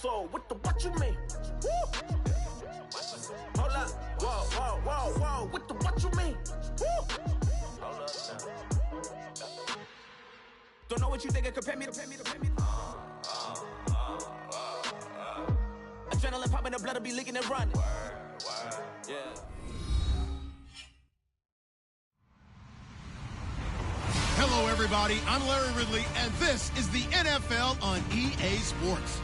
So what you mean? Woo! Hold up. Whoa. What you mean? Woo! Hold up now. Don't know what you think it compare me to. Adrenaline popping, the blood will be leaking and running. Yeah. Hello, everybody. I'm Larry Ridley, and this is the NFL on EA Sports.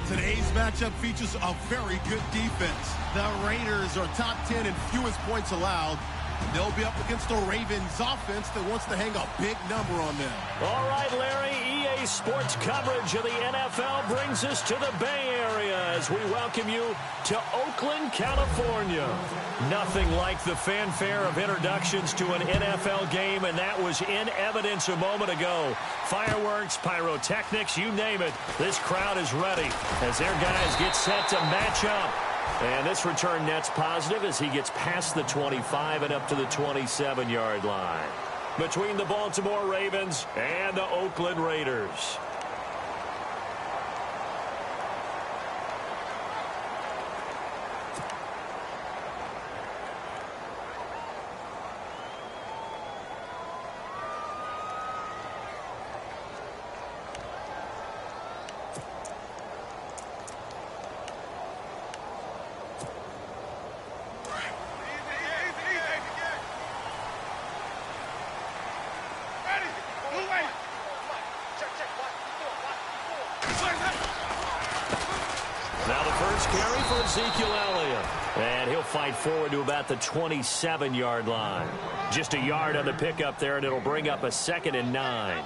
Today's matchup features a very good defense. The Raiders are top 10 in fewest points allowed. They'll be up against the Ravens offense that wants to hang a big number on them. All right, Larry, EA Sports coverage of the NFL brings us to the Bay Area as we welcome you to Oakland, California. Nothing like the fanfare of introductions to an NFL game, and that was in evidence a moment ago. Fireworks, pyrotechnics, you name it. This crowd is ready as their guys get set to match up. And this return net's positive as he gets past the 25 and up to the 27-yard line. Between the Baltimore Ravens and the Oakland Raiders. Now the first carry for Ezekiel Elliott. And he'll fight forward to about the 27-yard line. Just a yard on the pickup there, and it'll bring up a 2nd and 9.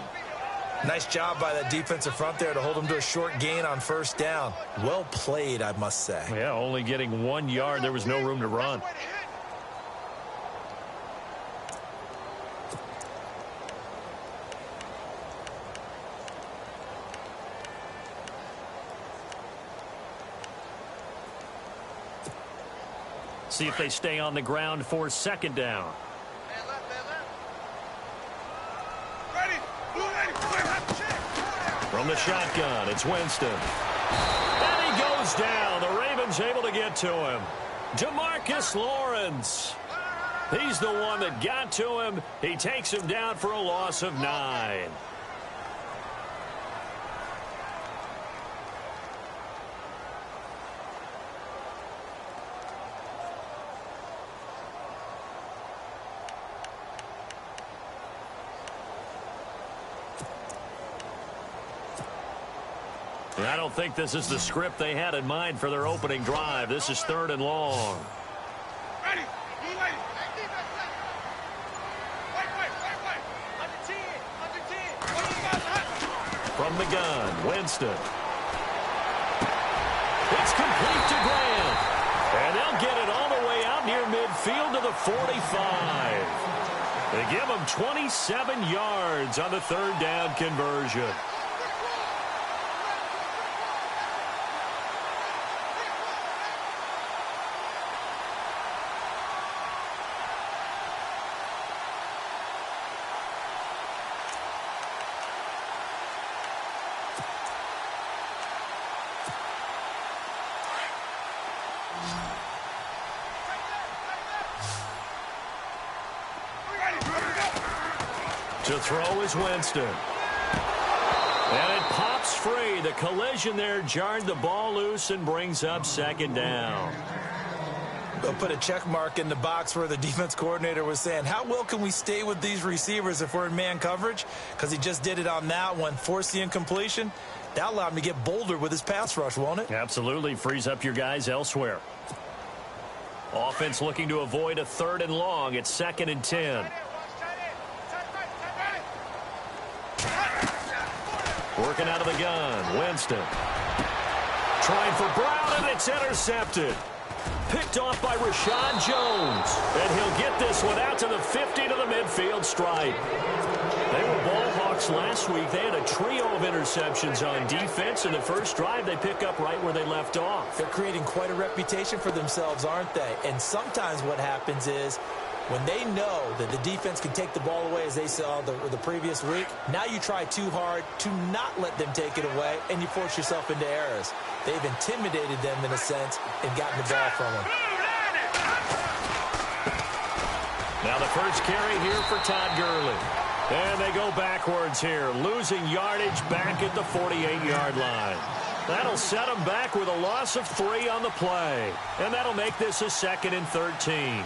Nice job by that defensive front there to hold him to a short gain on first down. Well played, I must say. Yeah, only getting 1 yard. There was no room to run. See if they stay on the ground for 2nd down. From the shotgun, it's Winston. And he goes down. The Ravens able to get to him. DeMarcus Lawrence. He's the one that got to him. He takes him down for a loss of 9. I don't think this is the script they had in mind for their opening drive. This is 3rd and long. From the gun, Winston. It's complete to Grant. And they'll get it all the way out near midfield to the 45. They give him 27 yards on the 3rd down conversion. To throw is Winston. And it pops free. The collision there jarred the ball loose and brings up 2nd down. They'll put a check mark in the box where the defense coordinator was saying, how well can we stay with these receivers if we're in man coverage? Because he just did it on that one, forced the incompletion. That allowed him to get bolder with his pass rush, won't it? Absolutely. Frees up your guys elsewhere. Offense looking to avoid a 3rd and long. It's 2nd and 10. Working out of the gun, Winston. Trying for Brown, and it's intercepted. Picked off by Rashad Jones. And he'll get this one out to the 50 to the midfield stripe. They were ball hawks last week. They had a trio of interceptions on defense. In the first drive, they pick up right where they left off. They're creating quite a reputation for themselves, aren't they? And sometimes what happens is When they know that the defense can take the ball away, as they saw the previous week, now you try too hard to not let them take it away, and you force yourself into errors. They've intimidated them in a sense and gotten the ball from them. Now the first carry here for Todd Gurley. And they go backwards here, losing yardage back at the 48-yard line. That'll set them back with a loss of 3 on the play. And that'll make this a 2nd and 13.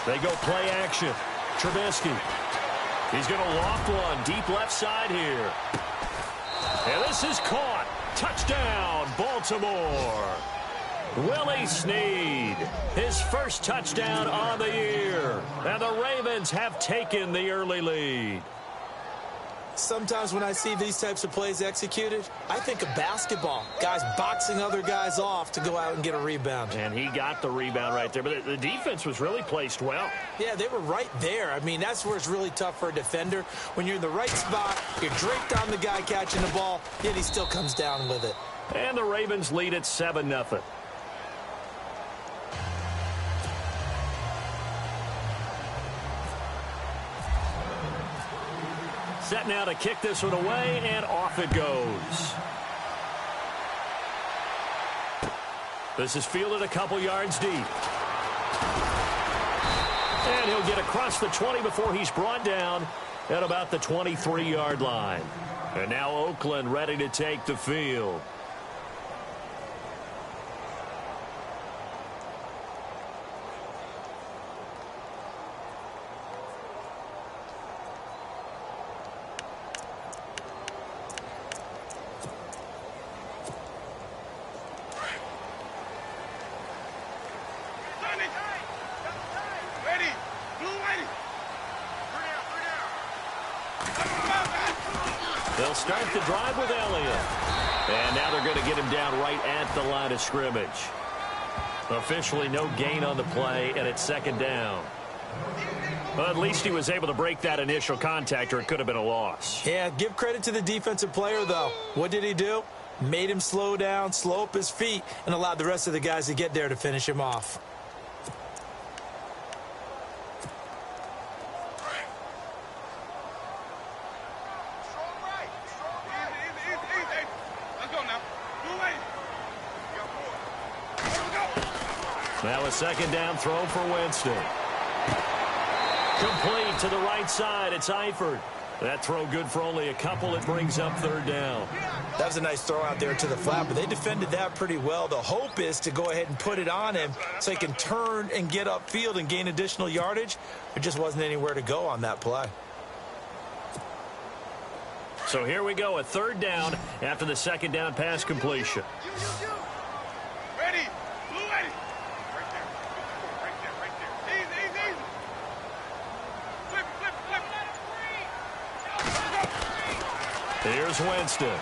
They go play action. Trubisky. He's going to loft one deep left side here. And this is caught. Touchdown, Baltimore. Willie Snead, his first touchdown on the year. And the Ravens have taken the early lead. Sometimes when I see these types of plays executed, I think of basketball. Guys boxing other guys off to go out and get a rebound. And he got the rebound right there. But the defense was really placed well. Yeah, they were right there. I mean, that's where it's really tough for a defender. When you're in the right spot, you're draped on the guy catching the ball, yet he still comes down with it. And the Ravens lead at 7-0. Set now to kick this one away, and off it goes. This is fielded a couple yards deep. And he'll get across the 20 before he's brought down at about the 23-yard line. And now Oakland ready to take the field. They'll start the drive with Elliott. And now they're going to get him down right at the line of scrimmage. Officially no gain on the play, and it's 2nd down. Well, at least he was able to break that initial contact, or it could have been a loss. Yeah, give credit to the defensive player, though. What did he do? Made him slow down, slow up his feet, and allowed the rest of the guys to get there to finish him off. Now a 2nd down throw for Winston. Complete to the right side. It's Eifert. That throw good for only a couple. It brings up 3rd down. That was a nice throw out there to the flat, but they defended that pretty well. The hope is to go ahead and put it on him so he can turn and get upfield and gain additional yardage. There just wasn't anywhere to go on that play. So here we go, a 3rd down after the 2nd down pass completion. Ready. Blue ready. Right there. Right there. Right there. Easy, easy, easy. Flip, flip, flip. Here's Winston.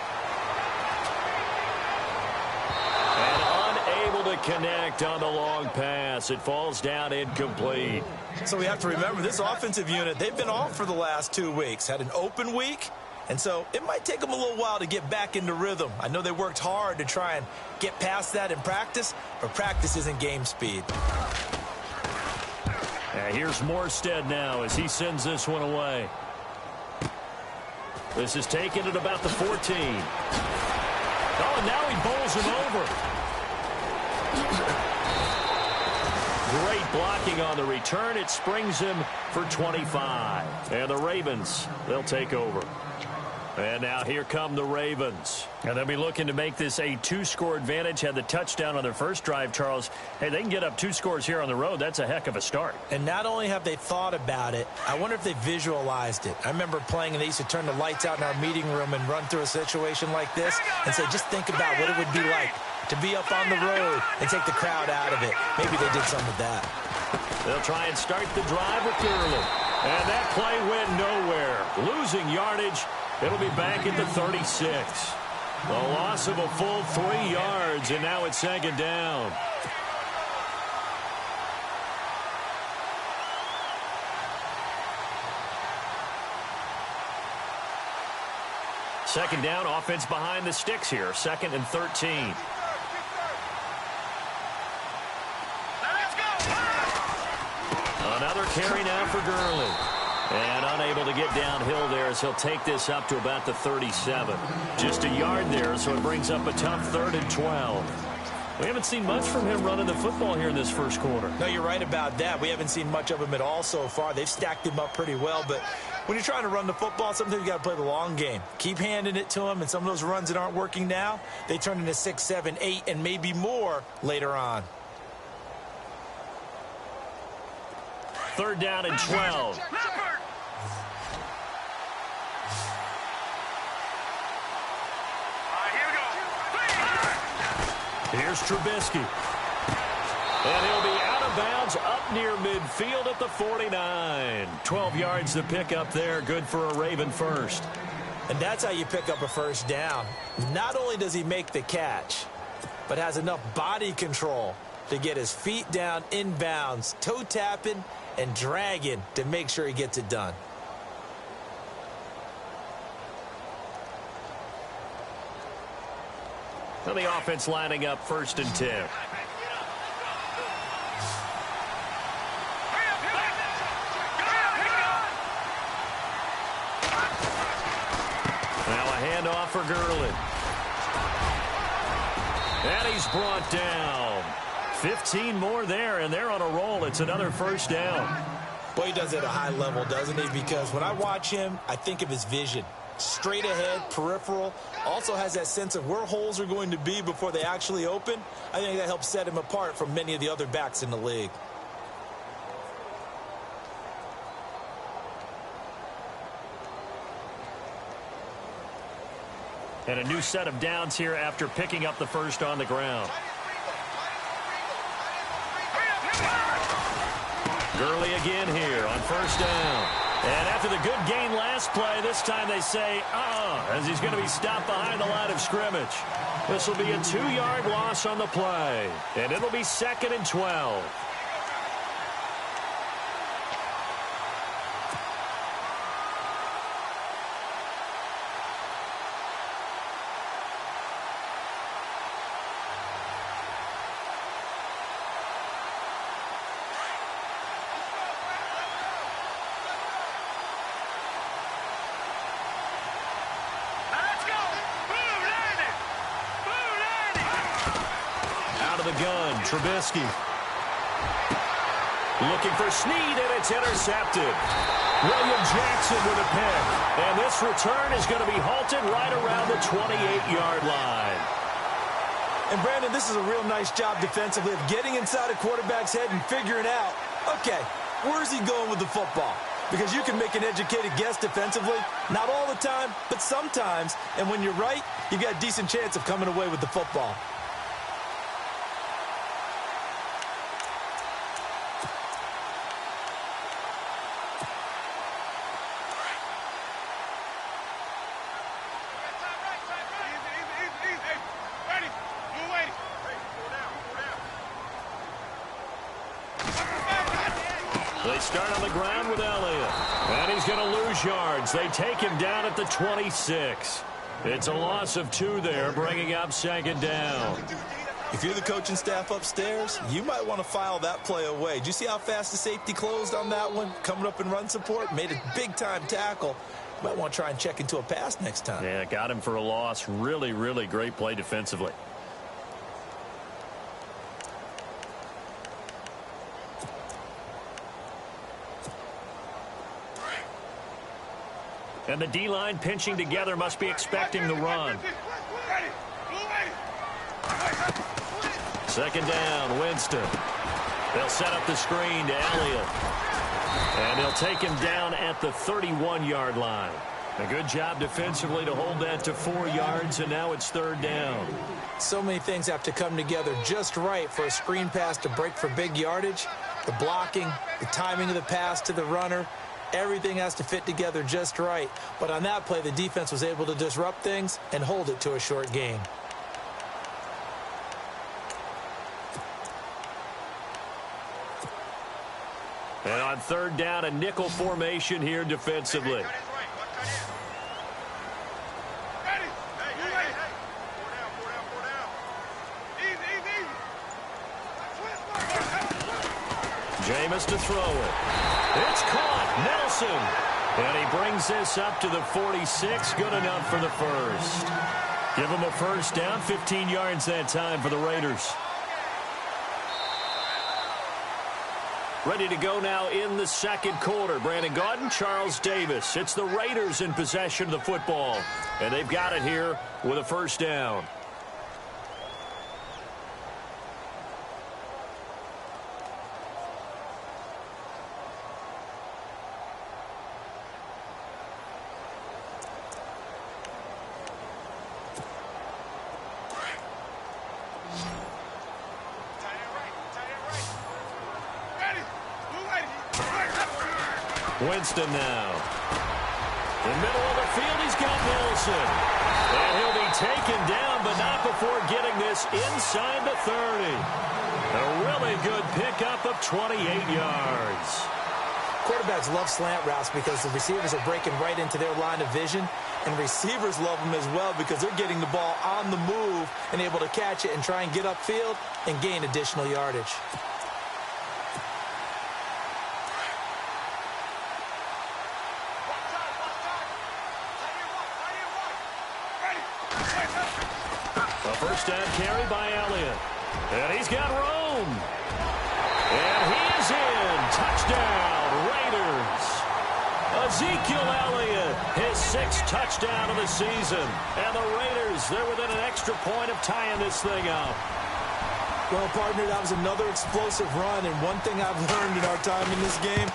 And unable to connect on the long pass. It falls down incomplete. So we have to remember this offensive unit, they've been off for the last 2 weeks. Had an open week. And so it might take them a little while to get back into rhythm. I know they worked hard to try and get past that in practice, but practice isn't game speed. Here's Morstead now as he sends this one away. This is taken at about the 14. Oh, and now he bowls him over. Great blocking on the return. It springs him for 25. And the Ravens, they'll take over. And now here come the Ravens. And they'll be looking to make this a 2-score advantage. Had the touchdown on their first drive, Charles. Hey, they can get up 2 scores here on the road. That's a heck of a start. And not only have they thought about it, I wonder if they visualized it. I remember playing and they used to turn the lights out in our meeting room and run through a situation like this and say, just think about what it would be like to be up on the road and take the crowd out of it. Maybe they did some of that. They'll try and start the drive with Gurley. And that play went nowhere. Losing yardage It'll be back at the 36. A loss of a full 3 yards, and now it's 2nd down. Second down, offense behind the sticks here. 2nd and 13. Another carry now for Gurley. And unable to get downhill there as he'll take this up to about the 37. Just a yard there, so it brings up a tough 3rd and 12. We haven't seen much from him running the football here in this first quarter. No, you're right about that. We haven't seen much of him at all so far. They've stacked him up pretty well, but when you're trying to run the football, sometimes you got to play the long game. Keep handing it to him, and some of those runs that aren't working now, they turn into 6, 7, 8, and maybe more later on. 3rd down and 12. Here's Trubisky. And he'll be out of bounds up near midfield at the 49. 12 yards to pick up there. Good for a Raven first. And that's how you pick up a first down. Not only does he make the catch, but has enough body control to get his feet down inbounds, toe tapping and dragging to make sure he gets it done. And the offense lining up 1st and 10. Now a handoff for Gurley. And he's brought down. 15 more there, and they're on a roll. It's another 1st down. Boy, he does it at a high level, doesn't he? Because when I watch him, I think of his vision. Straight ahead, peripheral, also has that sense of where holes are going to be before they actually open. I think that helps set him apart from many of the other backs in the league. And a new set of downs here after picking up the first on the ground. Gurley again here on 1st down. And after the good gain last play, this time they say, as he's going to be stopped behind the line of scrimmage. This will be a 2-yard loss on the play. And it'll be 2nd and 12. The gun, Trubisky. Looking for Snead, and it's intercepted. William Jackson with a pick. And this return is going to be halted right around the 28-yard line. And, Brandon, this is a real nice job defensively of getting inside a quarterback's head and figuring out, okay, where's he going with the football? Because you can make an educated guess defensively. Not all the time, but sometimes. And when you're right, you've got a decent chance of coming away with the football. They start on the ground with Elliott. And he's going to lose yards. They take him down at the 26. It's a loss of 2 there, bringing up 2nd down. If you're the coaching staff upstairs, you might want to file that play away. Did you see how fast the safety closed on that one? Coming up in run support, made a big-time tackle. You might want to try and check into a pass next time. Yeah, got him for a loss. Really, really great play defensively. And the D-line pinching together must be expecting the run. 2nd down, Winston. They'll set up the screen to Elliott. And they'll take him down at the 31-yard line. A good job defensively to hold that to 4 yards, and now it's 3rd down. So many things have to come together just right for a screen pass to break for big yardage. The blocking, the timing of the pass to the runner, Everything has to fit together just right. But on that play, the defense was able to disrupt things and hold it to a short gain. And on third down, a nickel formation here defensively. Jameis to throw it. It's caught. Nelson. And he brings this up to the 46. Good enough for the first. Give him a first down. 15 yards that time for the Raiders. Ready to go now in the second quarter. Brandon Gaudin, Charles Davis. It's the Raiders in possession of the football. And they've got it here with a first down. Winston now. In the middle of the field, he's got Nelson. And he'll be taken down, but not before getting this inside the 30. A really good pickup of 28 yards. Quarterbacks love slant routes because the receivers are breaking right into their line of vision. And receivers love them as well because they're getting the ball on the move and able to catch it and try and get upfield and gain additional yardage. First down carry by Elliott. And he's got room. And he is in. Touchdown, Raiders. Ezekiel Elliott, his 6th touchdown of the season. And the Raiders, they're within an extra point of tying this thing up. Well, partner, that was another explosive run. And one thing I've learned in our time in this game,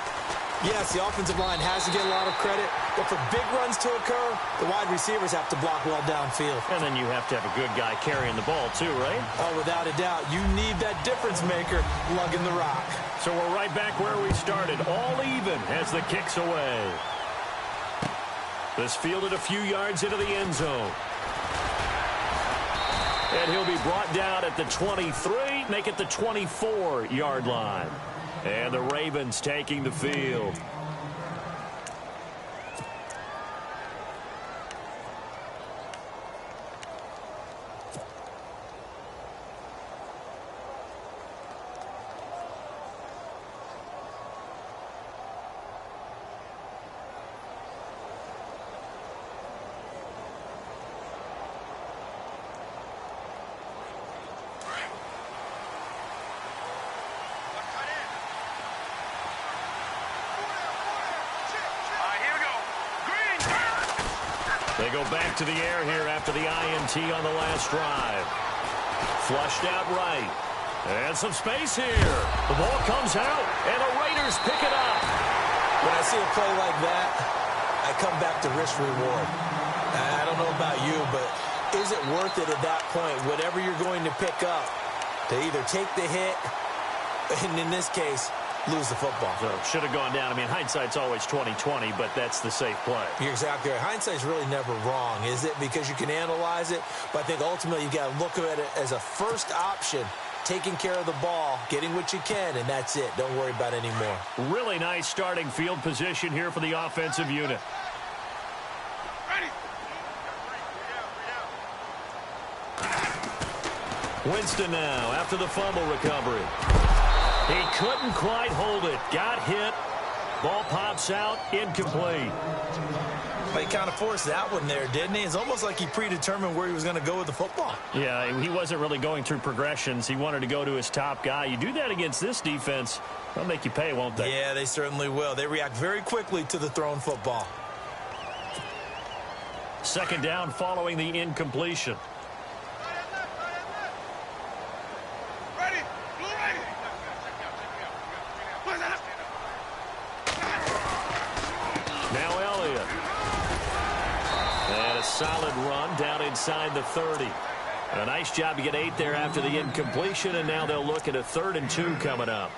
yes, the offensive line has to get a lot of credit, but for big runs to occur, the wide receivers have to block well downfield. And then you have to have a good guy carrying the ball too, right? Oh, without a doubt. You need that difference maker lugging the rock. So we're right back where we started, all even as the kick's away. This fielded a few yards into the end zone. And he'll be brought down at the 23, make it the 24-yard line. And the Ravens taking the field. They go back to the air here after the INT on the last drive. Flushed out right. And some space here. The ball comes out, and the Raiders pick it up. When I see a play like that, I come back to risk-reward. I don't know about you, but is it worth it at that point, whatever you're going to pick up, to either take the hit, and in this case, lose the football? So should have gone down. I mean, hindsight's always 20/20, but that's the safe play. You're exactly right. Hindsight's really never wrong, is it? Because you can analyze it, but I think ultimately you got to look at it as a first option, taking care of the ball, getting what you can, and that's it. Don't worry about any more. Really nice starting field position here for the offensive unit. Winston now after the fumble recovery. He couldn't quite hold it. Got hit. Ball pops out. Incomplete. But he kind of forced that one there, didn't he? It's almost like he predetermined where he was going to go with the football. Yeah, he wasn't really going through progressions. He wanted to go to his top guy. You do that against this defense, they'll make you pay, won't they? Yeah, they certainly will. They react very quickly to the thrown football. Second down following the incompletion. Now Elliott. And a solid run down inside the 30. A nice job to get 8 there after the incompletion, and now they'll look at a 3rd and 2 coming up.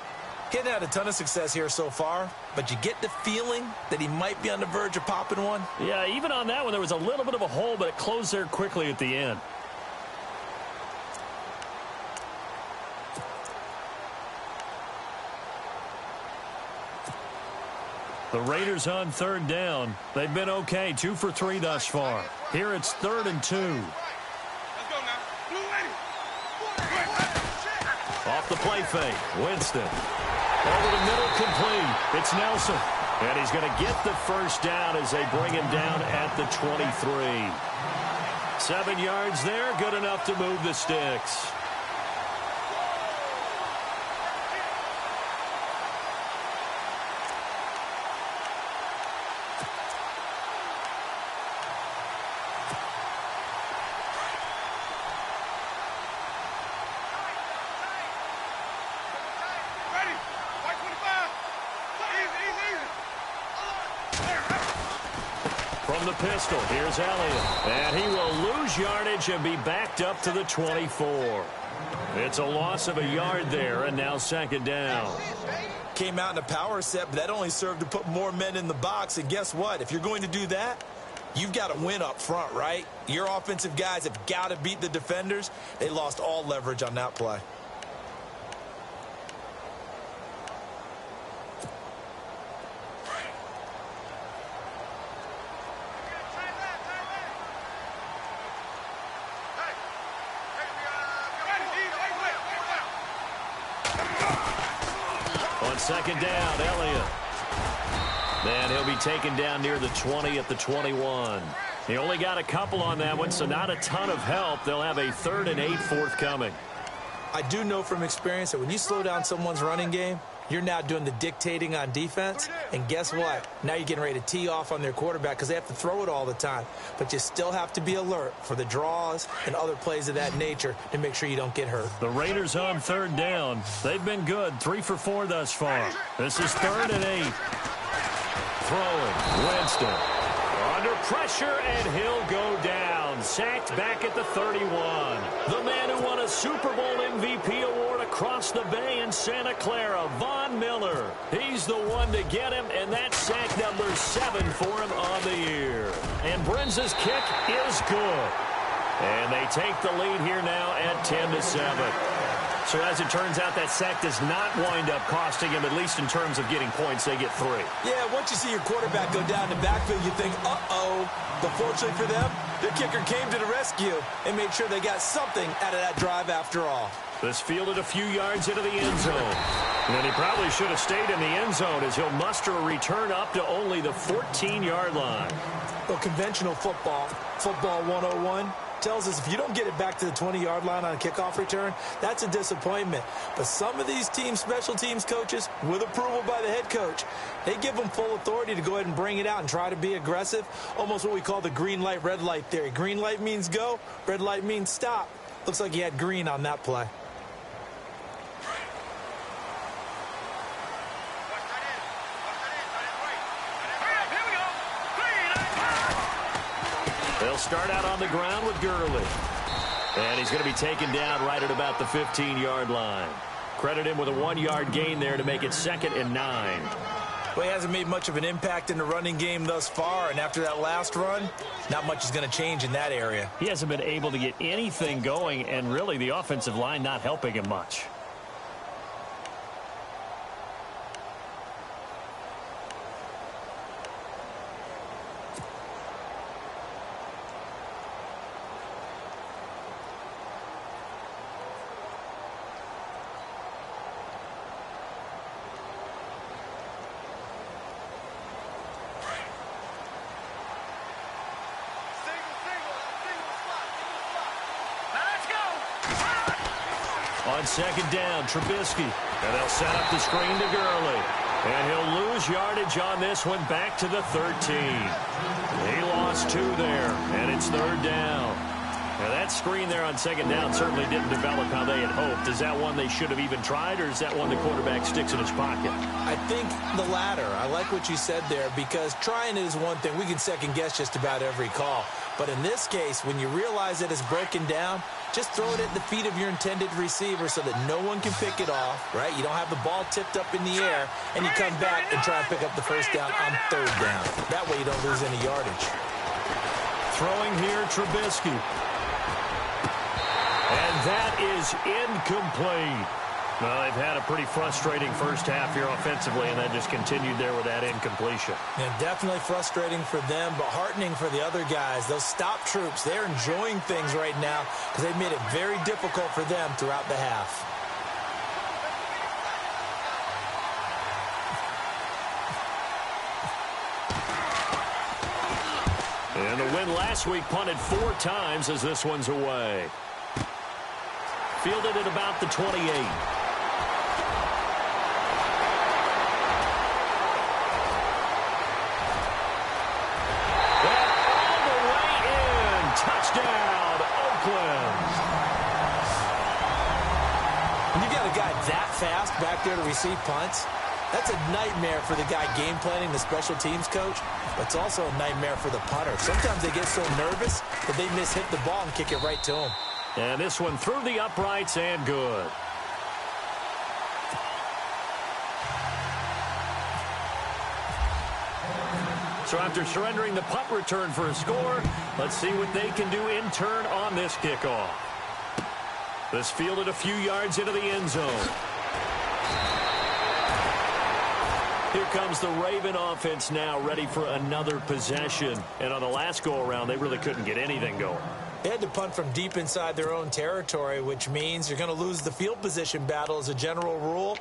He hasn't had a ton of success here so far, but you get the feeling that he might be on the verge of popping one. Yeah, even on that one, there was a little bit of a hole, but it closed there quickly at the end. The Raiders on third down. They've been okay, 2 for 3 thus far. Here it's 3rd and 2. Let's go now. Blue lady. Off the play fake, Winston. Over the middle, complete. It's Nelson. And he's going to get the first down as they bring him down at the 23. 7 yards there, good enough to move the sticks. Ready. White 25. Easy. From the pistol, here's Elliott. And he will lose yardage and be backed up to the 24. It's a loss of a yard there, and now 2nd down. Came out in a power set, but that only served to put more men in the box. And guess what? If you're going to do that, you've got to win up front, right? Your offensive guys have got to beat the defenders. They lost all leverage on that play. On 2nd down, Elliott. And he'll be taken down near the 20 at the 21. He only got a couple on that one, so not a ton of help. They'll have a 3rd and 8 forthcoming. I do know from experience that when you slow down someone's running game, you're now doing the dictating on defense. And guess what? Now you're getting ready to tee off on their quarterback because they have to throw it all the time. But you still have to be alert for the draws and other plays of that nature to make sure you don't get hurt. The Raiders on 3rd down. They've been good, 3 for 4 thus far. This is 3rd and 8. Throwing, Winston. Under pressure, and he'll go down. Sacked back at the 31. The man who won a Super Bowl MVP award across the bay in Santa Clara, Von Miller. He's the one to get him, and that's sack number 7 for him on the year. And Brenza's kick is good. And they take the lead here now at 10-7. So as it turns out, that sack does not wind up costing him, at least in terms of getting points. They get 3. Yeah, once you see your quarterback go down the backfield, you think, uh-oh. But fortunately for them, their kicker came to the rescue and made sure they got something out of that drive after all. This fielded a few yards into the end zone. And he probably should have stayed in the end zone as he'll muster a return up to only the 14-yard line. Well, conventional football 101, tells us if you don't get it back to the 20-yard line on a kickoff return, that's a disappointment. But some of these team special teams coaches, with approval by the head coach, they give them full authority to go ahead and bring it out and try to be aggressive, almost what we call the green light, red light theory. Green light means go, red light means stop. Looks like he had green on that play. They'll start out on the ground with Gurley. And he's going to be taken down right at about the 15-yard line. Credit him with a 1-yard gain there to make it 2nd and 9. Well, he hasn't made much of an impact in the running game thus far, and after that last run, not much is going to change in that area. He hasn't been able to get anything going, and really the offensive line not helping him much. On 2nd down, Trubisky. And they'll set up the screen to Gurley. And he'll lose yardage on this one back to the 13. He lost 2 there, and it's 3rd down. Now that screen there on 2nd down certainly didn't develop how they had hoped. Is that one they should have even tried, or is that one the quarterback sticks in his pocket? I think the latter. I like what you said there, because trying it is one thing. We can second guess just about every call. But in this case, when you realize that it's broken down, just throw it at the feet of your intended receiver so that no one can pick it off, right? You don't have the ball tipped up in the air, and you come back and try and pick up the first down on third down. That way you don't lose any yardage. Throwing here, Trubisky. And that is incomplete. Well, they've had a pretty frustrating first half here offensively, and that just continued there with that incompletion. Yeah, definitely frustrating for them, but heartening for the other guys. Those stop troops, they're enjoying things right now because they've made it very difficult for them throughout the half. And the win last week punted 4 times as this one's away. Fielded at about the 28. Touchdown, Oakland. When you got a guy that fast back there to receive punts, that's a nightmare for the guy game planning, the special teams coach, but it's also a nightmare for the punter. Sometimes they get so nervous that they hit the ball and kick it right to him. And this one through the uprights and good. So after surrendering the punt return for a score, let's see what they can do in turn on this kickoff. This fielded a few yards into the end zone. Here comes the Raven offense now, ready for another possession. And on the last go-around, they really couldn't get anything going. They had to punt from deep inside their own territory, which means you're going to lose the field position battle as a general rule.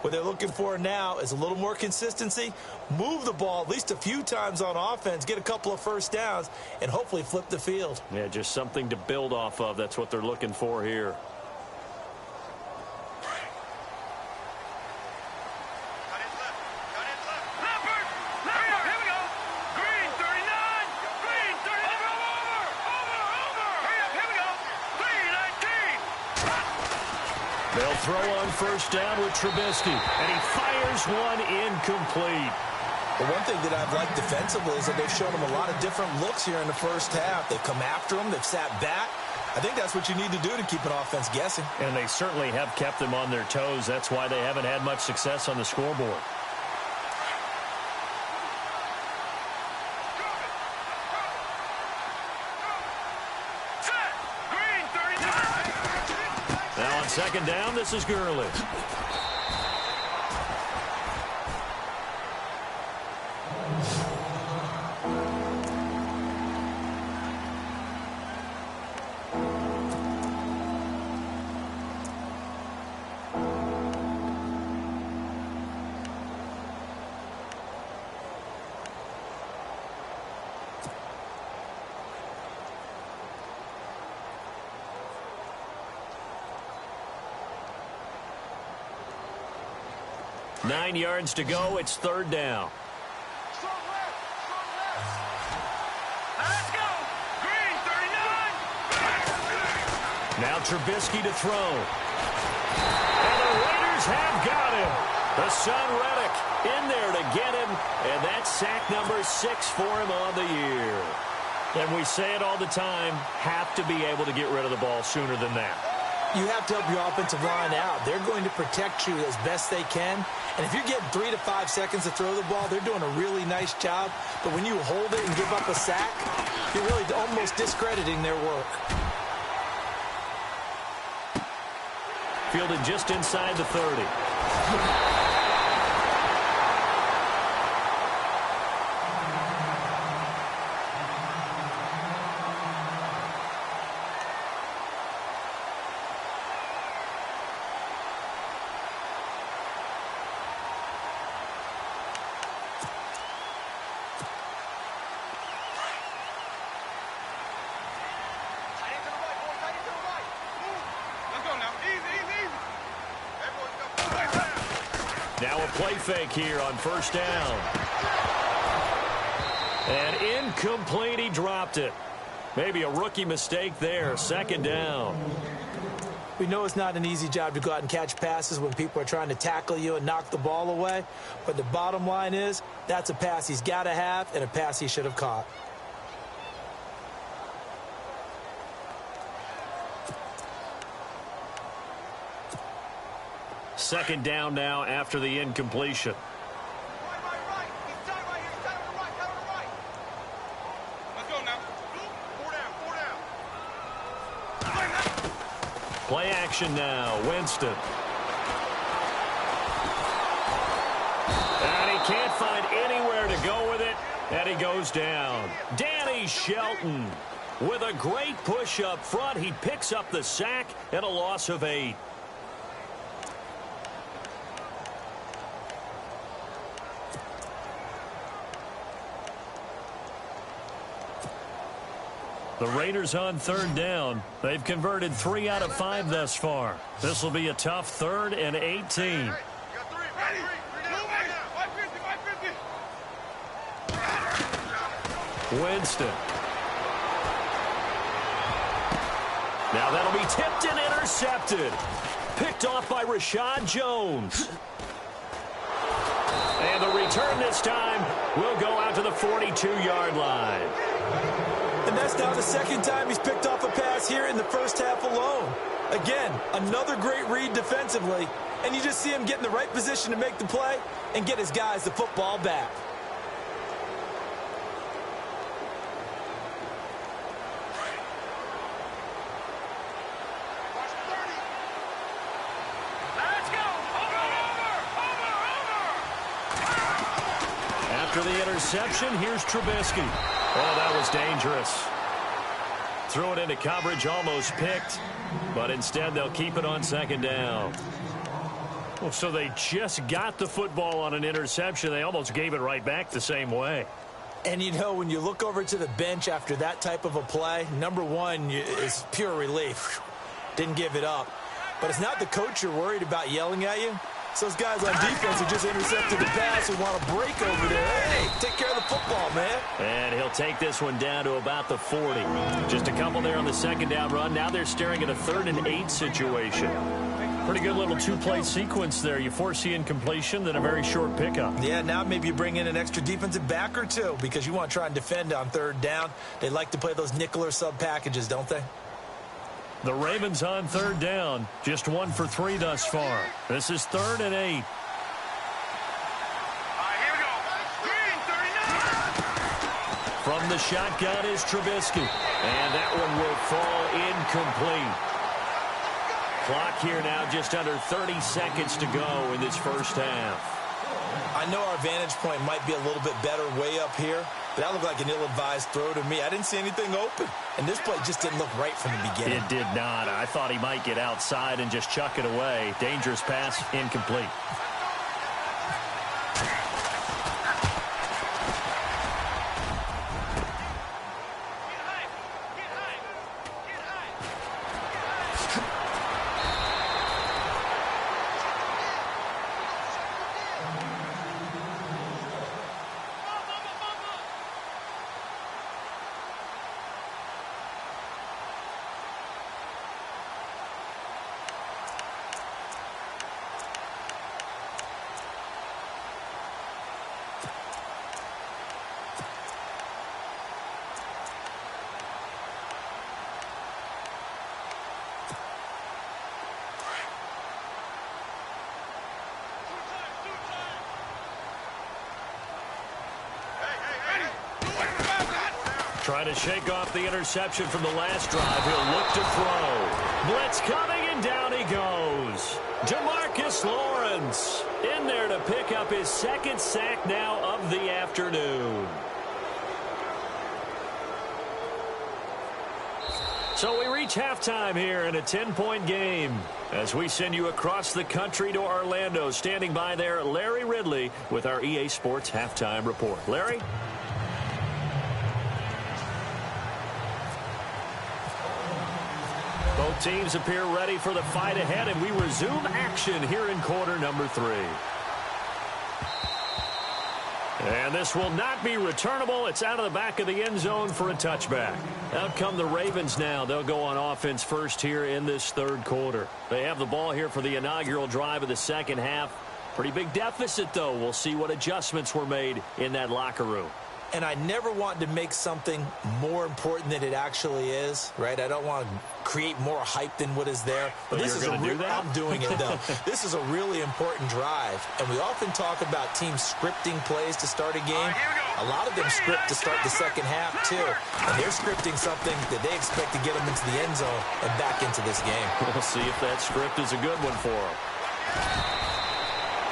What they're looking for now is a little more consistency, move the ball at least a few times on offense, get a couple of first downs, and hopefully flip the field. Yeah, just something to build off of. That's what they're looking for here. They'll throw on first down with Trubisky, and he fires one incomplete. Well, one thing that I've liked defensively is that they've shown them a lot of different looks here in the first half. They've come after them. They've sat back. I think that's what you need to do to keep an offense guessing. And they certainly have kept them on their toes. That's why they haven't had much success on the scoreboard. Now on second down, this is Gurley. Nine yards to go. It's third down. Let's go. Green, 39. Now Trubisky to throw. And the Raiders have got him. The son Reddick in there to get him. And that's sack number 6 for him on the year. And we say it all the time, have to be able to get rid of the ball sooner than that. You have to help your offensive line out. They're going to protect you as best they can. And if you're getting 3 to 5 seconds to throw the ball, they're doing a really nice job. But when you hold it and give up a sack, you're really almost discrediting their work. Fielded just inside the 30. Now a play fake here on first down. And incomplete, he dropped it. Maybe a rookie mistake there, second down. We know it's not an easy job to go out and catch passes when people are trying to tackle you and knock the ball away. But the bottom line is, that's a pass he's got to have and a pass he should have caught. Second down now after the incompletion. Right. He's tied right here. He's tied on the right. Let's go now. Four down. Play action now. Winston. And he can't find anywhere to go with it. And he goes down. Danny Shelton with a great push up front. He picks up the sack and a loss of 8. The Raiders on third down. They've converted 3 out of 5 thus far. This will be a tough 3rd and 18. Hey, you got 3. Ready. 550. Winston. Now that'll be tipped and intercepted. Picked off by Rashad Jones. And the return this time will go out to the 42-yard line. And that's now the second time he's picked off a pass here in the first half alone. Again, another great read defensively, and you just see him get in the right position to make the play and get his guys the football back. Let's go. Over. After the interception, here's Trubisky. Oh, that was dangerous. Threw it into coverage, almost picked, but instead they'll keep it on second down. Well, so they just got the football on an interception. They almost gave it right back the same way. And, you know, when you look over to the bench after that type of a play, number one is pure relief. Didn't give it up. But it's not the coach you're worried about yelling at you. It's those guys on defense who just intercepted the pass who want to break over there. Hey, take care of the football, man. And he'll take this one down to about the 40. Just a couple there on the second down run. Now they're staring at a 3rd and 8 situation. Pretty good little 2-play sequence there. You force the incompletion, then a very short pickup. Yeah, now maybe you bring in an extra defensive back or two because you want to try and defend on 3rd down. They like to play those nickel or sub packages, don't they? The Ravens on 3rd down. Just 1 for 3 thus far. This is 3rd and 8. All right, here we go. Green, 39. From the shotgun is Trubisky. And that one will fall incomplete. Clock here now just under 30 seconds to go in this first half. I know our vantage point might be a little bit better way up here, but that looked like an ill-advised throw to me. I didn't see anything open, and this play just didn't look right from the beginning. It did not. I thought he might get outside and just chuck it away. Dangerous pass, incomplete. Trying to shake off the interception from the last drive. He'll look to throw. Blitz coming, and down he goes. Jamarcus Lawrence in there to pick up his 2nd sack now of the afternoon. So we reach halftime here in a 10-point game as we send you across the country to Orlando. Standing by there, Larry Ridley with our EA Sports Halftime Report. Larry? Both teams appear ready for the fight ahead, and we resume action here in quarter number 3. And this will not be returnable. It's out of the back of the end zone for a touchback. Out come the Ravens now. They'll go on offense first here in this 3rd quarter. They have the ball here for the inaugural drive of the second half. Pretty big deficit, though. We'll see what adjustments were made in that locker room. and I never want to make something more important than it actually is, right? I don't want to create more hype than what is there. But this is I'm doing it, though. This is a really important drive, and we often talk about teams scripting plays to start a game. A lot of them script to start the second half, too, and they're scripting something that they expect to get them into the end zone and back into this game. We'll see if that script is a good one for them.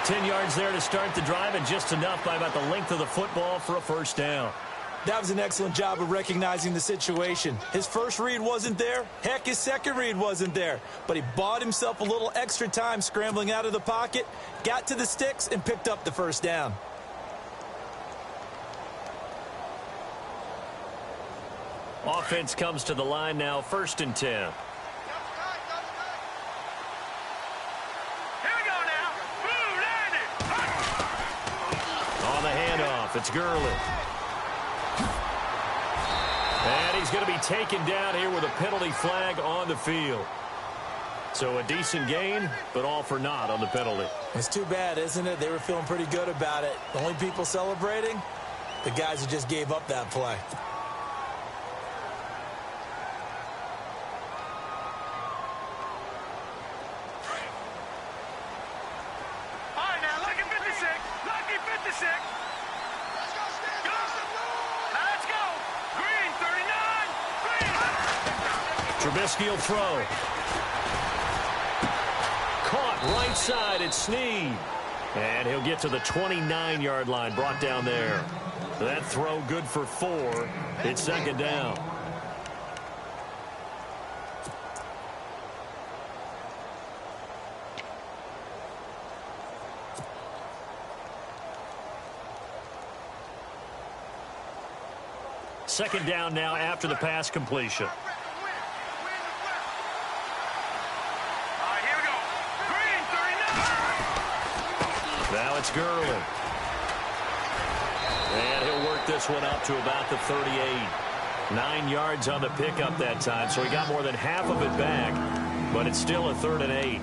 10 yards there to start the drive, and just enough by about the length of the football for a first down. That was an excellent job of recognizing the situation. His first read wasn't there. Heck, his second read wasn't there. But he bought himself a little extra time scrambling out of the pocket, got to the sticks, and picked up the first down. Offense comes to the line now, 1st and 10. It's Gurley. And he's going to be taken down here with a penalty flag on the field. So a decent gain, but all for naught on the penalty. It's too bad, isn't it? They were feeling pretty good about it. The only people celebrating, the guys who just gave up that play. All right, now, lucky 56. Lucky 56. Trubisky will throw. Caught right side. It's Snead. And he'll get to the 29-yard line. Brought down there. That throw good for 4. It's 2nd down. Second down now after the pass completion. Now it's Gurley. And he'll work this one up to about the 38. 9 yards on the pickup that time, so he got more than half of it back, but it's still a 3rd and 8.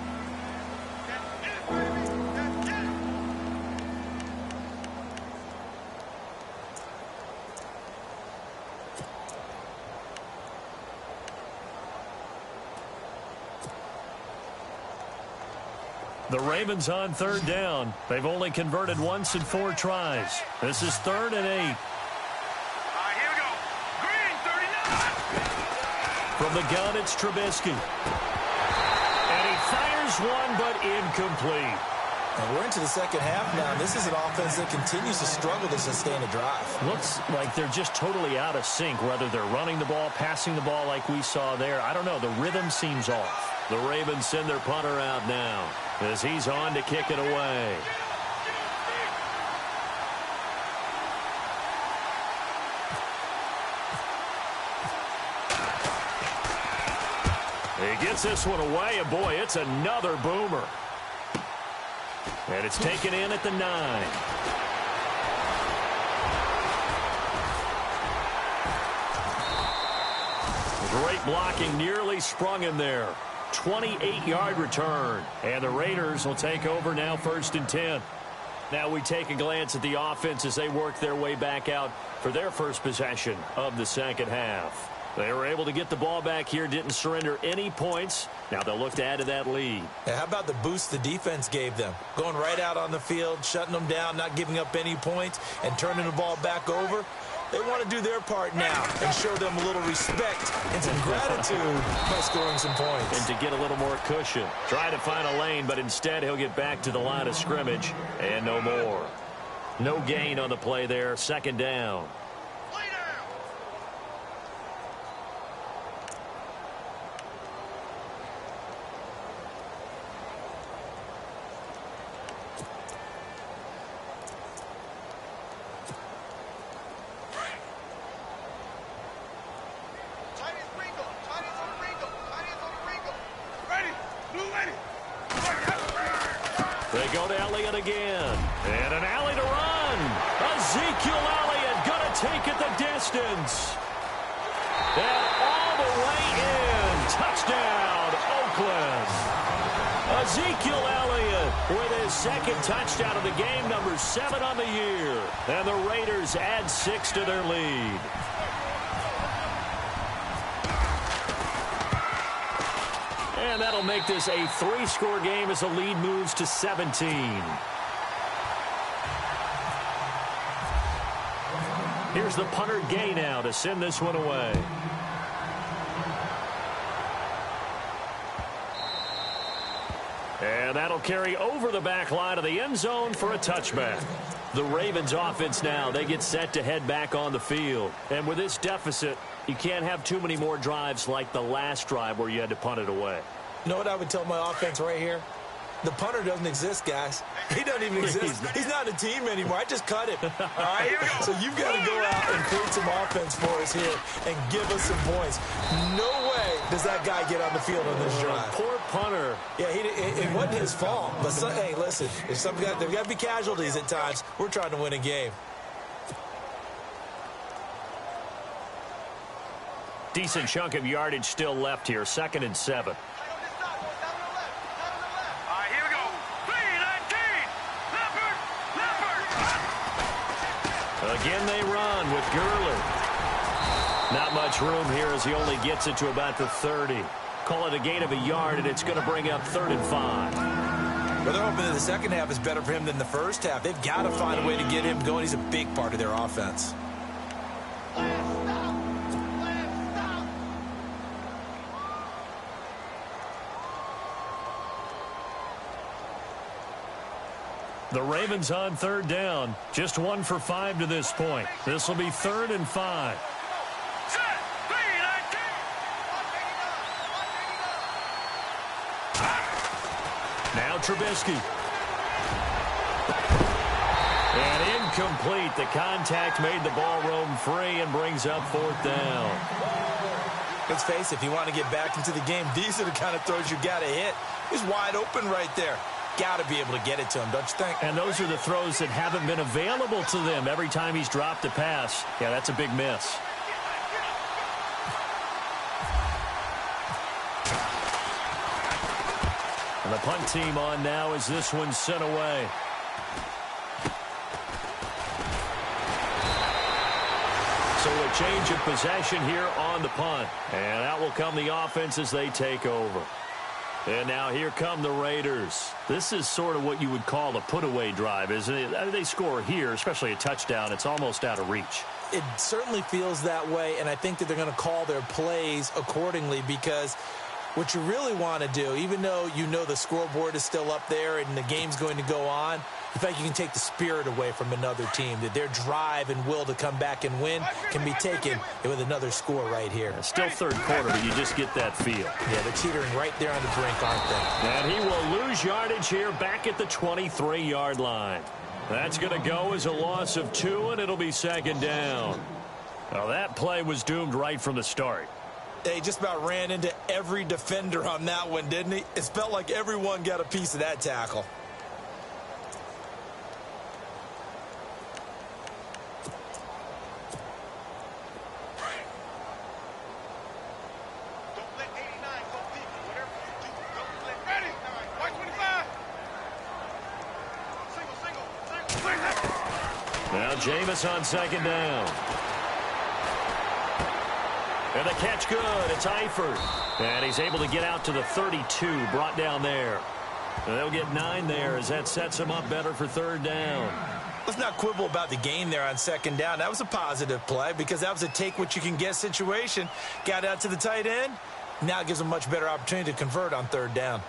The Ravens on 3rd down. They've only converted once in 4 tries. This is 3rd and 8. All right, here we go. Green, 39. From the gun, it's Trubisky. And he fires one, but incomplete. And we're into the second half now. This is an offense that continues to struggle to sustain a drive. Looks like they're just totally out of sync, whether they're running the ball, passing the ball like we saw there. I don't know. The rhythm seems off. The Ravens send their punter out now as he's on to kick it away. He gets this one away, and boy, it's another boomer. And it's taken in at the 9. Great blocking, nearly sprung him there. 28-yard return. And the Raiders will take over now, 1st and 10. Now we take a glance at the offense as they work their way back out for their first possession of the second half. They were able to get the ball back here, didn't surrender any points. Now they'll look to add to that lead. Yeah, how about the boost the defense gave them? Going right out on the field, shutting them down, not giving up any points, and turning the ball back over. They want to do their part now and show them a little respect and some gratitude by scoring some points. And to get a little more cushion. Try to find a lane, but instead he'll get back to the line of scrimmage and no more. No gain on the play there. 2nd down. They go to Elliott again. And an alley to run. Ezekiel Elliott going to take it the distance. And all the way in. Touchdown, Oakland. Ezekiel Elliott with his second touchdown of the game, number 7 on the year. And the Raiders add 6 to their lead. And that'll make this a 3-score game as the lead moves to 17. Here's the punter Gay now to send this one away. And that'll carry over the back line of the end zone for a touchback. The Ravens offense now, they get set to head back on the field. And with this deficit, you can't have too many more drives like the last drive where you had to punt it away. You know what I would tell my offense right here? The punter doesn't exist, guys. He doesn't even exist. He's not a team anymore. I just cut him. All right? So you've got to go out and create some offense for us here and give us some points. No way does that guy get on the field on this drive. Poor punter. Yeah, it wasn't his fault. But, hey, listen, there's got to be casualties at times. We're trying to win a game. Decent chunk of yardage still left here. 2nd and 7. Again, they run with Gurley. Not much room here as he only gets it to about the 30. Call it a gain of a yard, and it's going to bring up 3rd and 5. Well, they're hoping that the second half is better for him than the first half. They've got to find a way to get him going. He's a big part of their offense. The Ravens on 3rd down. Just 1 for 5 to this point. This will be 3rd and 5. Now Trubisky. And incomplete. The contact made the ball roam free and brings up 4th down. Let's face it, if you want to get back into the game, these are the kind of throws you got to hit. He's wide open right there. Got to be able to get it to him, don't you think? And those are the throws that haven't been available to them every time he's dropped a pass. Yeah, that's a big miss. And the punt team on now as this one's sent away. So a change of possession here on the punt. And out will come the offense as they take over. And now here come the Raiders. This is sort of what you would call a put-away drive, isn't it? They score here, especially a touchdown. It's almost out of reach. It certainly feels that way, and I think that they're going to call their plays accordingly because what you really want to do, even though you know the scoreboard is still up there and the game's going to go on, in fact, you can take the spirit away from another team, that their drive and will to come back and win can be taken with another score right here. Still 3rd quarter, but you just get that feel. Yeah, they're teetering right there on the brink, aren't they? And he will lose yardage here back at the 23-yard line. That's going to go as a loss of 2, and it'll be 2nd down. Now, that play was doomed right from the start. He just about ran into every defender on that one, didn't he? It felt like everyone got a piece of that tackle. Now Jameis on 2nd down. And the catch good. It's Eifert. And he's able to get out to the 32, brought down there. And they'll get 9 there as that sets him up better for 3rd down. Let's not quibble about the gain there on 2nd down. That was a positive play because that was a take-what-you-can-get situation. Got out to the tight end. Now it gives them a much better opportunity to convert on 3rd down.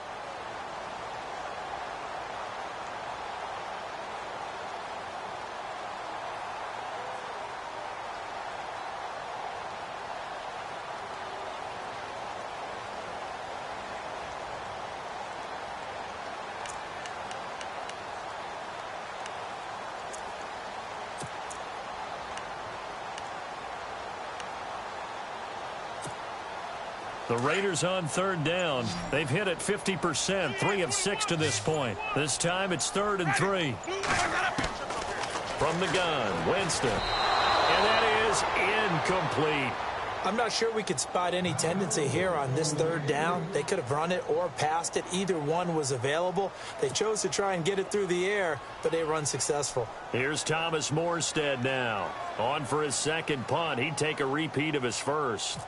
The Raiders on 3rd down. They've hit it 50%, 3 of 6 to this point. This time it's 3rd and 3. From the gun, Winston. And that is incomplete. I'm not sure we could spot any tendency here on this third down. They could have run it or passed it. Either one was available. They chose to try and get it through the air, but they were unsuccessful. Here's Thomas Morstead now. On for his second punt. He'd take a repeat of his first.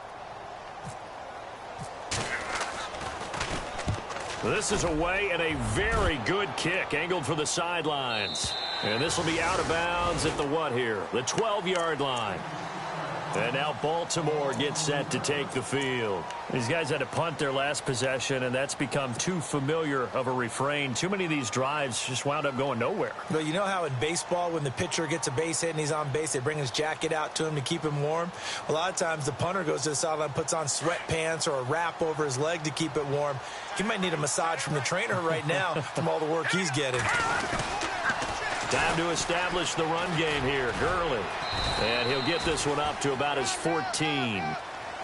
This is away and a very good kick angled for the sidelines. And this will be out of bounds at the what here? The 12-yard line. And now Baltimore gets set to take the field. These guys had to punt their last possession, and that's become too familiar of a refrain. Too many of these drives just wound up going nowhere. But you know how in baseball, when the pitcher gets a base hit and he's on base, they bring his jacket out to him to keep him warm? A lot of times the punter goes to the sideline, puts on sweatpants or a wrap over his leg to keep it warm. He might need a massage from the trainer right now from all the work he's getting. Time to establish the run game here. Gurley. And he'll get this one up to about his 14.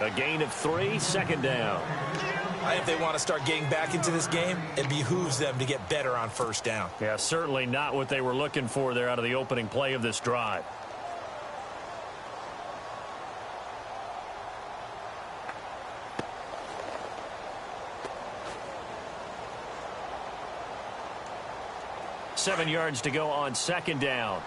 A gain of 3, second down. If they want to start getting back into this game, it behooves them to get better on first down. Yeah, certainly not what they were looking for there out of the opening play of this drive. Seven yards to go on second down.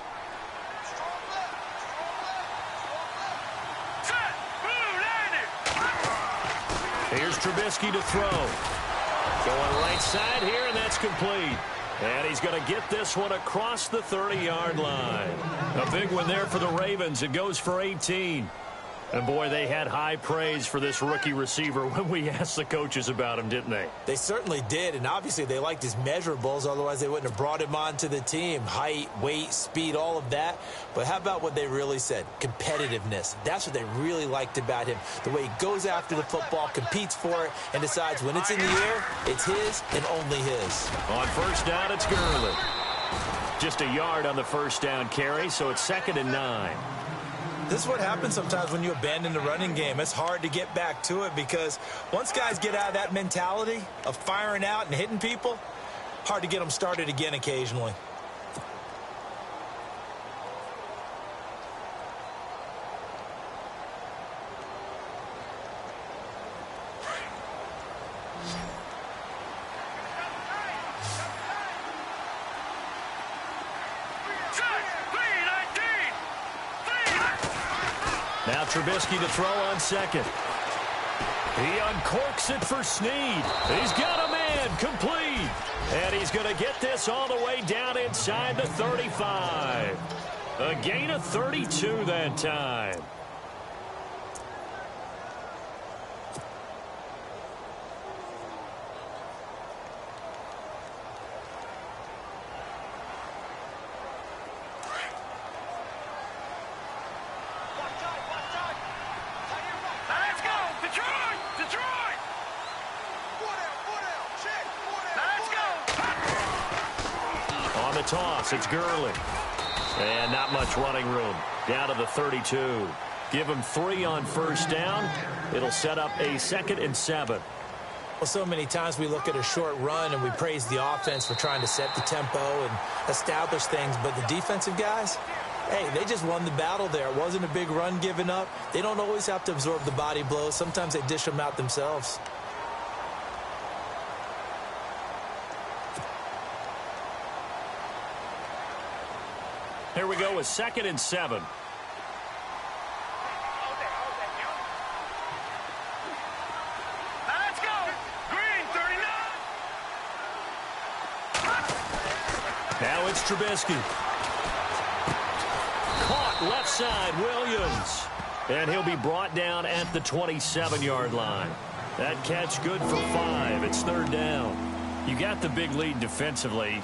Here's Trubisky to throw. Going right side here, and that's complete. And he's going to get this one across the 30-yard line. A big one there for the Ravens. It goes for 18. And, boy, they had high praise for this rookie receiver when we asked the coaches about him, didn't they? They certainly did, and obviously they liked his measurables. Otherwise, they wouldn't have brought him onto the team. Height, weight, speed, all of that. But how about what they really said? Competitiveness. That's what they really liked about him. The way he goes after the football, competes for it, and decides when it's in the air, it's his and only his. On first down, it's Gurley. Just a yard on the first down carry, so it's 2nd and 9. This is what happens sometimes when you abandon the running game. It's hard to get back to it because once guys get out of that mentality of firing out and hitting people, hard to get them started again occasionally. Now Trubisky to throw on second. He uncorks it for Snead. He's got a man, complete. And he's going to get this all the way down inside the 35. A gain of 32 that time. Toss. It's Gurley. And not much running room. Down to the 32. Give him 3 on first down. It'll set up a 2nd and 7. Well, so many times we look at a short run and we praise the offense for trying to set the tempo and establish things. But the defensive guys, hey, they just won the battle there. It wasn't a big run given up. They don't always have to absorb the body blows. Sometimes they dish them out themselves. Here we go with 2nd and 7. Let's go. Green, 39. Now it's Trubisky. Caught left side, Williams. And he'll be brought down at the 27-yard line. That catch good for 5. It's 3rd down. You got the big lead defensively,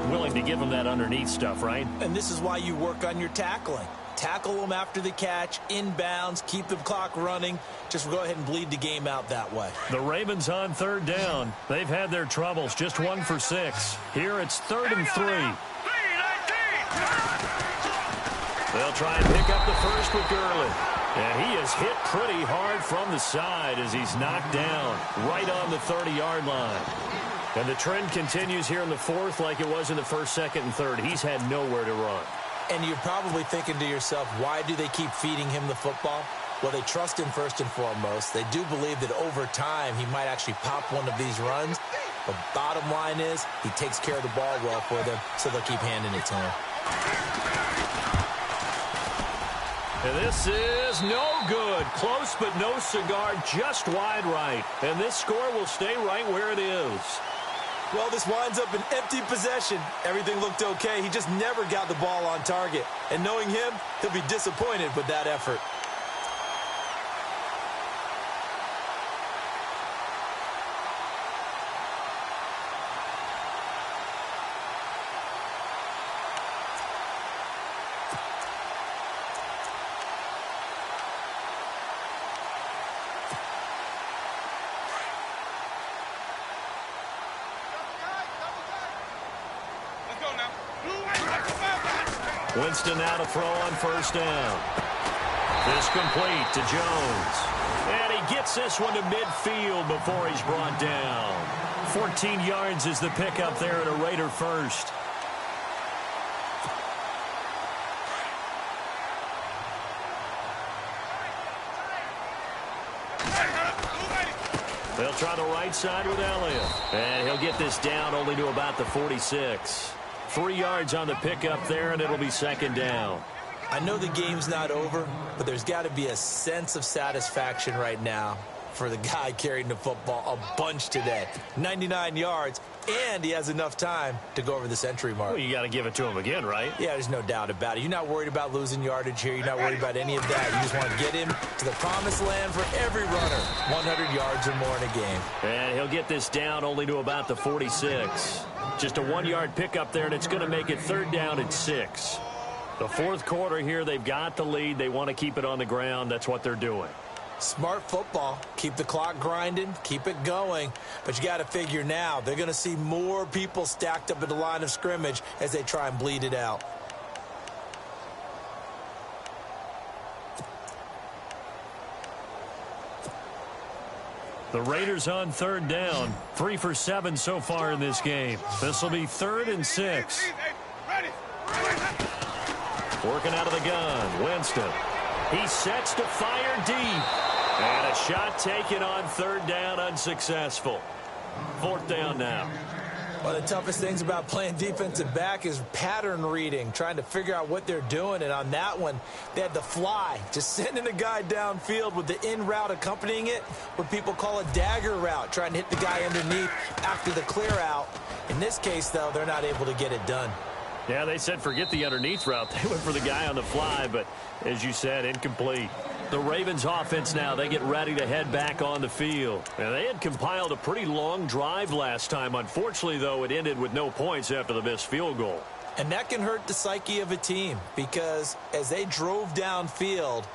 willing to give them that underneath stuff, right? And this is why you work on your tackling. Tackle them after the catch, inbounds, keep the clock running. Just go ahead and bleed the game out that way. The Ravens on 3rd down. They've had their troubles, just 1 for 6. Here it's 3rd and 3. They'll try and pick up the first with Gurley. And he is hit pretty hard from the side as he's knocked down right on the 30-yard line. And the trend continues here in the 4th like it was in the 1st, 2nd, and 3rd. He's had nowhere to run. And you're probably thinking to yourself, why do they keep feeding him the football? Well, they trust him first and foremost. They do believe that over time he might actually pop one of these runs. But bottom line is he takes care of the ball well for them, so they'll keep handing it to him. And this is no good. Close but no cigar, just wide right. And this score will stay right where it is. Well, this winds up an empty possession. Everything looked okay. He just never got the ball on target. And knowing him, he'll be disappointed with that effort. Winston now to throw on first down. This complete to Jones. And he gets this one to midfield before he's brought down. 14 yards is the pickup there at a Raider first. They'll try the right side with Elliott. And he'll get this down only to about the 46. 3 yards on the pickup there, and it'll be second down. I know the game's not over, but there's got to be a sense of satisfaction right now for the guy carrying the football a bunch today. 99 yards, and he has enough time to go over the century mark. Well, you got to give it to him again, right? Yeah, there's no doubt about it. You're not worried about losing yardage here. You're not worried about any of that. You just want to get him to the promised land for every runner. 100 yards or more in a game. And he'll get this down only to about the 46. Just a 1-yard pickup there, and it's going to make it third down at 6. The fourth quarter here, they've got the lead. They want to keep it on the ground. That's what they're doing. Smart football. Keep the clock grinding. Keep it going. But you got to figure now, they're going to see more people stacked up at the line of scrimmage as they try and bleed it out. The Raiders on third down. 3 for 7 so far in this game. This will be 3rd and 6. Working out of the gun. Winston. He sets to fire deep. And a shot taken on third down, unsuccessful. 4th down now. One of the toughest things about playing defensive back is pattern reading, trying to figure out what they're doing. And on that one, they had the fly, just sending a guy downfield with the in route accompanying it, what people call a dagger route, trying to hit the guy underneath after the clear out. In this case, though, they're not able to get it done. Yeah, they said forget the underneath route. They went for the guy on the fly, but as you said, incomplete. The Ravens offense now, they get ready to head back on the field. And they had compiled a pretty long drive last time. Unfortunately, though, it ended with no points after the missed field goal. And that can hurt the psyche of a team because as they drove downfield,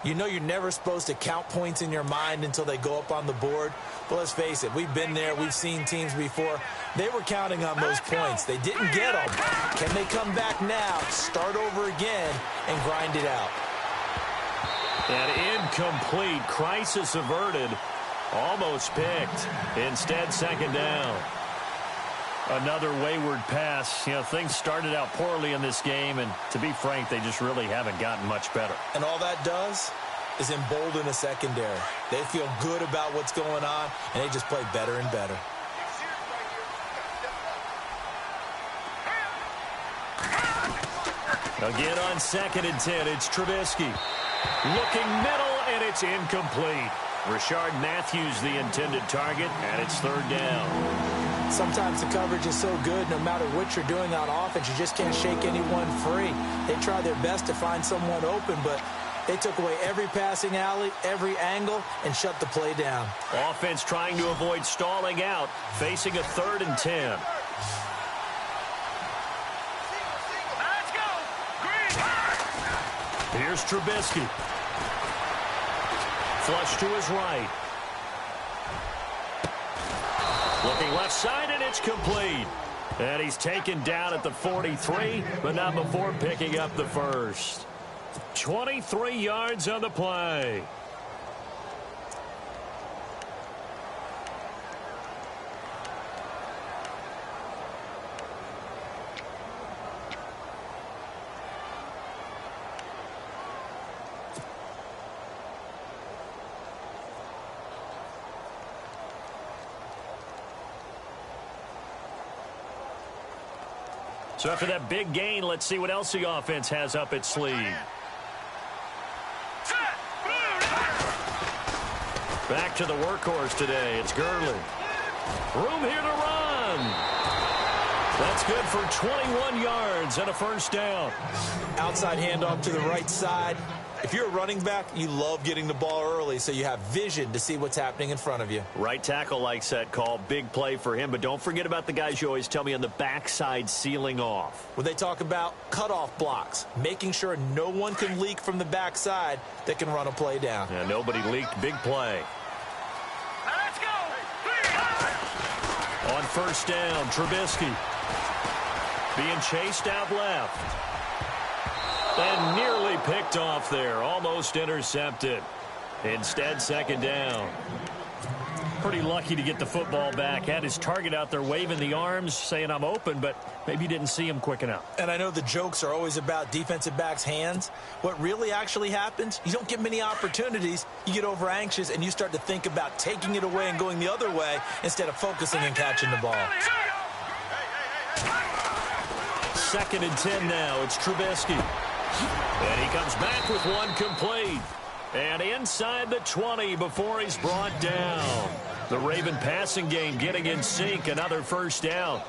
you know you're never supposed to count points in your mind until they go up on the board. But let's face it, we've been there. We've seen teams before. They were counting on those points. They didn't get them. Can they come back now, start over again, and grind it out? And incomplete. Crisis averted. Almost picked. Instead, second down. Another wayward pass. You know, things started out poorly in this game, and to be frank, they just really haven't gotten much better. And all that does is embolden a secondary. They feel good about what's going on, and they just play better and better. Again on 2nd and 10, it's Trubisky. Looking middle, and it's incomplete. Rashard Matthews, the intended target, and it's third down. Sometimes the coverage is so good, no matter what you're doing on offense, you just can't shake anyone free. They try their best to find someone open, but they took away every passing alley, every angle, and shut the play down. Offense trying to avoid stalling out, facing a 3rd and 10. Here's Trubisky. Flush to his right. Looking left side, and it's complete. And he's taken down at the 43, but not before picking up the first. 23 yards on the play. So after that big gain, let's see what else the offense has up its sleeve. Back to the workhorse today. It's Gurley. Room here to run. That's good for 21 yards and a first down. Outside handoff to the right side. If you're a running back, you love getting the ball early so you have vision to see what's happening in front of you. Right tackle likes that call. Big play for him. But don't forget about the guys you always tell me on the backside sealing off. When they talk about cutoff blocks, making sure no one can leak from the backside that can run a play down. Yeah, nobody leaked. Big play. Let's go. On first down, Trubisky being chased out left. And nearly picked off there. Almost intercepted. Instead, second down. Pretty lucky to get the football back. Had his target out there waving the arms, saying I'm open, but maybe didn't see him quick enough. And I know the jokes are always about defensive backs' hands. What really actually happens, you don't get many opportunities. You get over anxious, and you start to think about taking it away and going the other way instead of focusing and catching the ball. Second and 10 now. It's Trubisky. And he comes back with one complete. And inside the 20 before he's brought down. The Raven passing game getting in sync. Another first down.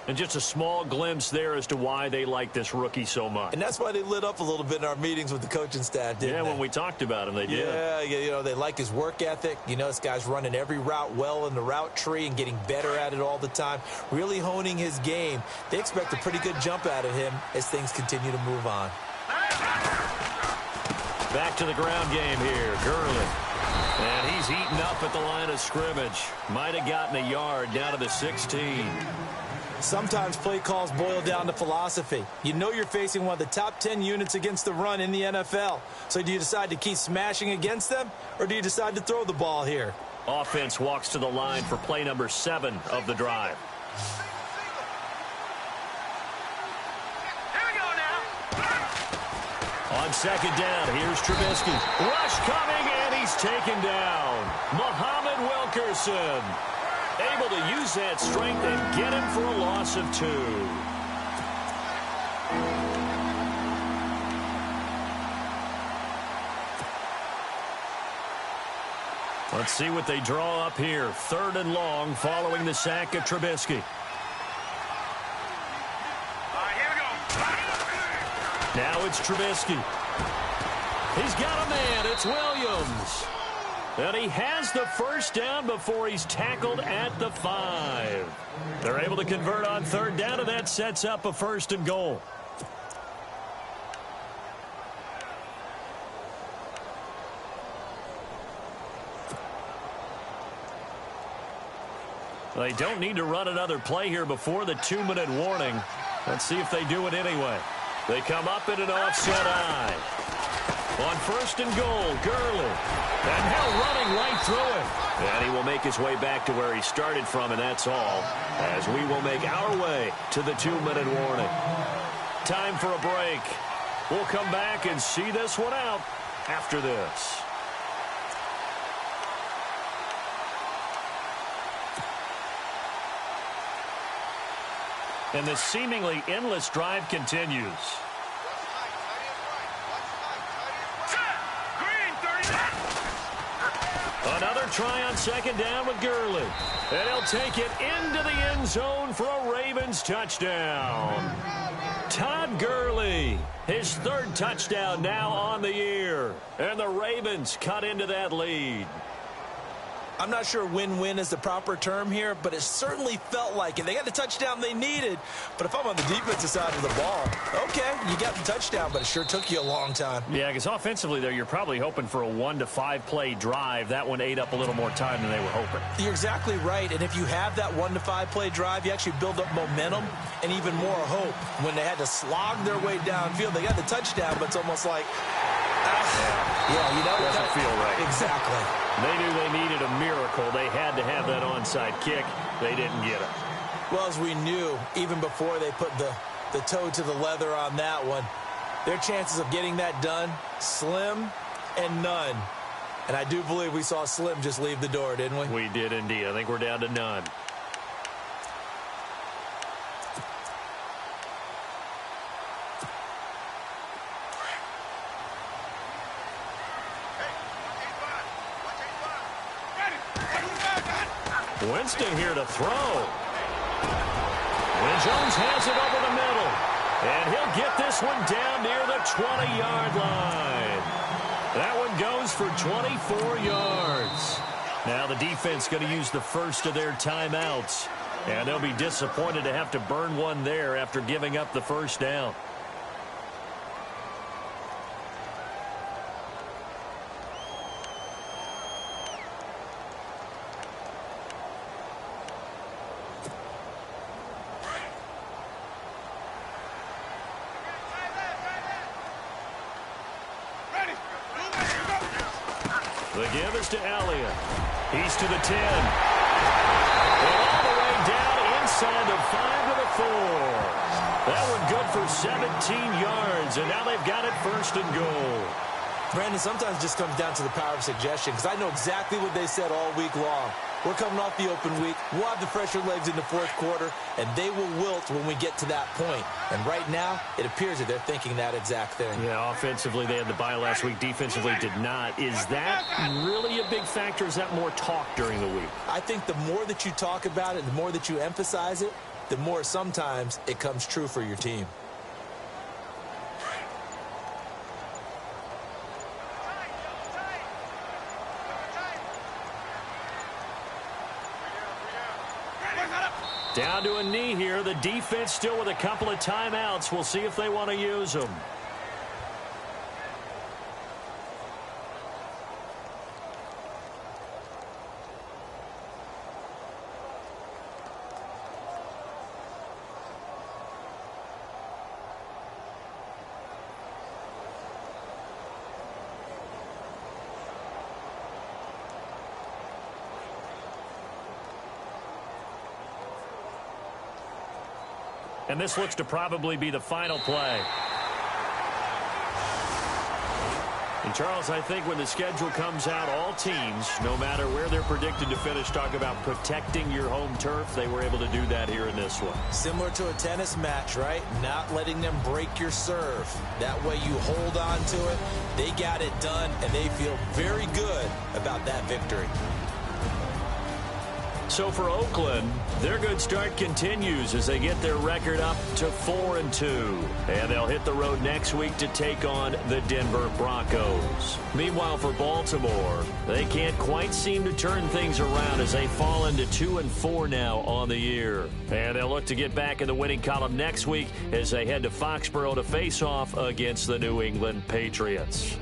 And just a small glimpse there as to why they like this rookie so much. And that's why they lit up a little bit in our meetings with the coaching staff, didn't they? Yeah, when we talked about him, they did. Yeah, you know, they like his work ethic. You know, this guy's running every route well in the route tree and getting better at it all the time. Really honing his game. They expect a pretty good jump out of him as things continue to move on. Back to the ground game here. Gurley. And he's eaten up at the line of scrimmage. Might have gotten a yard down to the 16. Sometimes play calls boil down to philosophy. You know you're facing one of the top 10 units against the run in the NFL. So do you decide to keep smashing against them, or do you decide to throw the ball here? Offense walks to the line for play number 7 of the drive. Here we go now. On second down, here's Trubisky. Rush coming, and he's taken down. Muhammad Wilkerson able to use that strength and get him for a loss of 2. Let's see what they draw up here. Third and long following the sack of Trubisky. All right, here we go. Now it's Trubisky. He's got a man. It's Williams. And he has the first down before he's tackled at the 5. They're able to convert on third down, and that sets up a first and goal. They don't need to run another play here before the 2-minute warning. Let's see if they do it anyway. They come up in an offset eye. On first and goal, Gurley. And now running right through it. And he will make his way back to where he started from, and that's all, as we will make our way to the 2-minute warning. Time for a break. We'll come back and see this one out after this. And the seemingly endless drive continues. Another try on second down with Gurley. And he'll take it into the end zone for a Ravens touchdown. Todd Gurley, his 3rd touchdown now on the year. And the Ravens cut into that lead. I'm not sure win-win is the proper term here, but it certainly felt like it. They got the touchdown they needed, but if I'm on the defensive side of the ball, okay, you got the touchdown, but it sure took you a long time. Yeah, because offensively there, you're probably hoping for a 1 to 5 play drive. That one ate up a little more time than they were hoping. You're exactly right, and if you have that 1 to 5 play drive, you actually build up momentum and even more hope. When they had to slog their way downfield, they got the touchdown, but it's almost like, yeah, you know, it doesn't feel right. Exactly. They knew they needed a miracle. They had to have that onside kick. They didn't get it. Well, as we knew, even before they put the toe to the leather on that one, their chances of getting that done, slim and none. And I do believe we saw Slim just leave the door, didn't we? We did indeed. I think we're down to none. Winston here to throw. And Jones has it over the middle. And he'll get this one down near the 20-yard line. That one goes for 24 yards. Now the defense going to use the first of their timeouts. And they'll be disappointed to have to burn one there after giving up the first down. The give is to Elliott. He's to the 10. And all the way down inside the 5 to the 4. That one good for 17 yards, and now they've got it first and goal. Brandon, sometimes it just comes down to the power of suggestion, because I know exactly what they said all week long. We're coming off the open week. We'll have the fresher legs in the fourth quarter, and they will wilt when we get to that point. And right now, it appears that they're thinking that exact thing. Yeah, offensively, they had the bye last week. Defensively, did not. Is that really a big factor? Is that more talk during the week? I think the more that you talk about it, the more that you emphasize it, the more sometimes it comes true for your team. Down to a knee here. The defense still with a couple of timeouts. We'll see if they want to use them. And this looks to probably be the final play. And Charles, I think when the schedule comes out, all teams, no matter where they're predicted to finish, talk about protecting your home turf. They were able to do that here in this one. Similar to a tennis match, right? Not letting them break your serve. That way you hold on to it. They got it done, and they feel very good about that victory. So for Oakland, their good start continues as they get their record up to 4-2. And they'll hit the road next week to take on the Denver Broncos. Meanwhile, for Baltimore, they can't quite seem to turn things around as they fall into 2-4 now on the year. And they'll look to get back in the winning column next week as they head to Foxborough to face off against the New England Patriots.